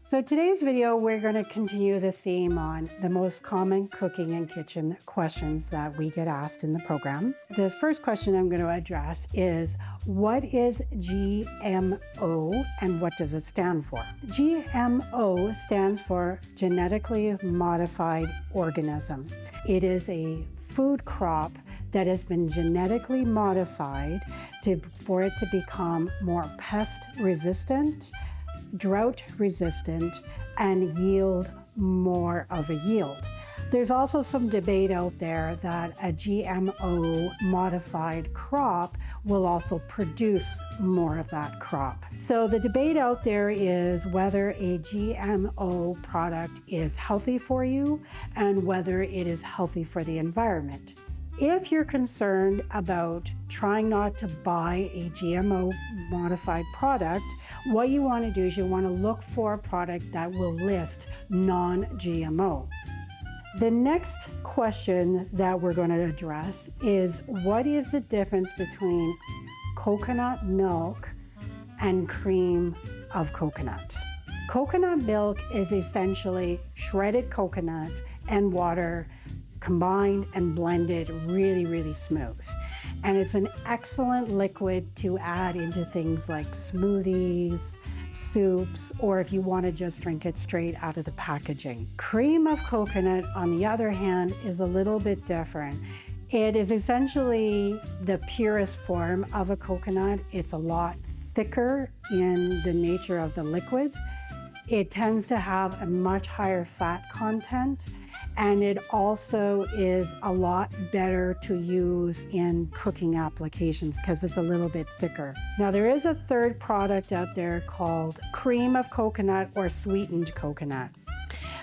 So today's video, we're going to continue the theme on the most common cooking and kitchen questions that we get asked in the program. The first question I'm going to address is, what is GMO and what does it stand for? GMO stands for genetically modified organism. It is a food crop that has been genetically modified for it to become more pest resistant, drought resistant, and yield more of a yield. There's also some debate out there that a GMO modified crop will also produce more of that crop. So the debate out there is whether a GMO product is healthy for you and whether it is healthy for the environment. If you're concerned about trying not to buy a GMO modified product, what you want to do is you want to look for a product that will list non-GMO. The next question that we're going to address is, what is the difference between coconut milk and cream of coconut? Coconut milk is essentially shredded coconut and water combined and blended really smooth. And it's an excellent liquid to add into things like smoothies, soups, or if you want to just drink it straight out of the packaging. Cream of coconut, on the other hand, is a little bit different. It is essentially the purest form of a coconut. It's a lot thicker in the nature of the liquid. It tends to have a much higher fat content, and it also is a lot better to use in cooking applications because it's a little bit thicker. Now, there is a third product out there called cream of coconut or sweetened coconut.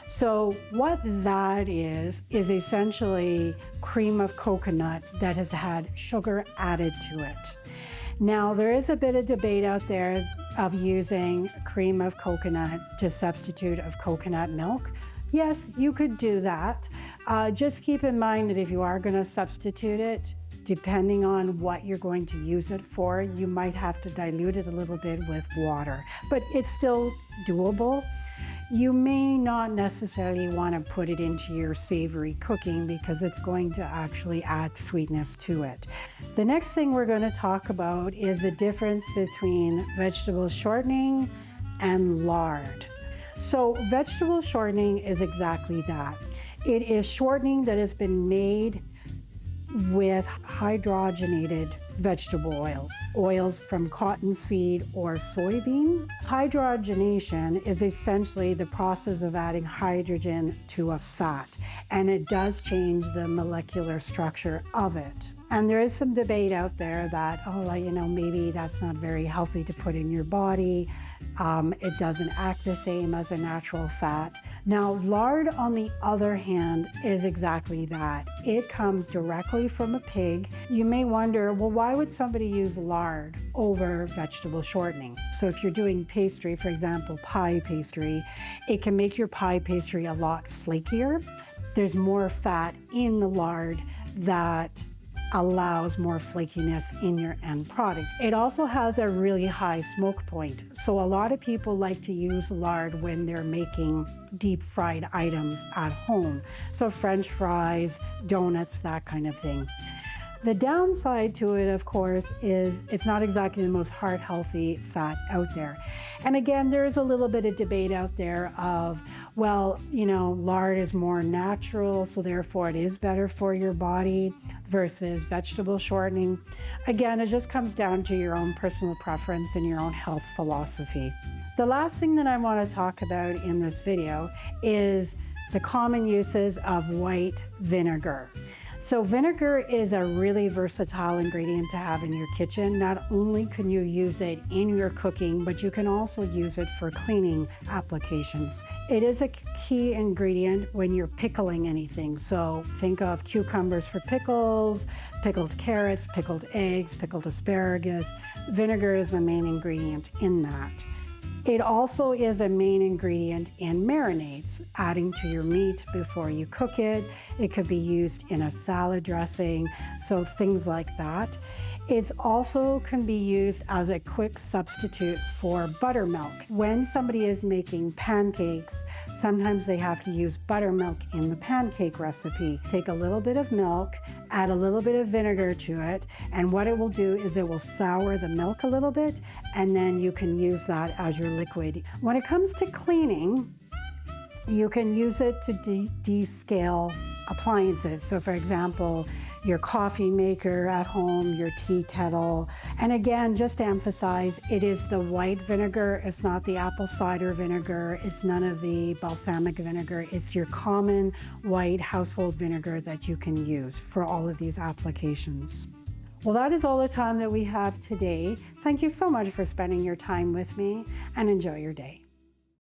So what that is essentially cream of coconut that has had sugar added to it. Now, there is a bit of debate out there of using cream of coconut to substitute of coconut milk. Yes, you could do that. Just keep in mind that if you are going to substitute it, depending on what you're going to use it for, you might have to dilute it a little bit with water, but it's still doable. You may not necessarily want to put it into your savory cooking because it's going to actually add sweetness to it. The next thing we're going to talk about is the difference between vegetable shortening and lard. So vegetable shortening is exactly that. It is shortening that has been made with hydrogenated vegetable oils from cottonseed or soybean. Hydrogenation is essentially the process of adding hydrogen to a fat, and it does change the molecular structure of it. And there is some debate out there that, maybe that's not very healthy to put in your body. It doesn't act the same as a natural fat. Now, lard, on the other hand, is exactly that. It comes directly from a pig. You may wonder, well, why would somebody use lard over vegetable shortening? So if you're doing pastry, for example, pie pastry, it can make your pie pastry a lot flakier. There's more fat in the lard that allows more flakiness in your end product. It also has a really high smoke point. So a lot of people like to use lard when they're making deep fried items at home. So French fries, donuts, that kind of thing. The downside to it, of course, is it's not exactly the most heart-healthy fat out there. And again, there's a little bit of debate out there of, well, lard is more natural, so therefore it is better for your body versus vegetable shortening. Again, it just comes down to your own personal preference and your own health philosophy. The last thing that I want to talk about in this video is the common uses of white vinegar. So vinegar is a really versatile ingredient to have in your kitchen. Not only can you use it in your cooking, but you can also use it for cleaning applications. It is a key ingredient when you're pickling anything. So think of cucumbers for pickles, pickled carrots, pickled eggs, pickled asparagus. Vinegar is the main ingredient in that. It also is a main ingredient in marinades, adding to your meat before you cook it. It could be used in a salad dressing, so things like that. It also can be used as a quick substitute for buttermilk. When somebody is making pancakes, sometimes they have to use buttermilk in the pancake recipe. Take a little bit of milk, add a little bit of vinegar to it, and what it will do is it will sour the milk a little bit, and then you can use that as your liquid. When it comes to cleaning, you can use it to descale appliances. So for example, your coffee maker at home, your tea kettle. And again, just to emphasize, it is the white vinegar. It's not the apple cider vinegar. It's none of the balsamic vinegar. It's your common white household vinegar that you can use for all of these applications. Well, that is all the time that we have today. Thank you so much for spending your time with me, and enjoy your day.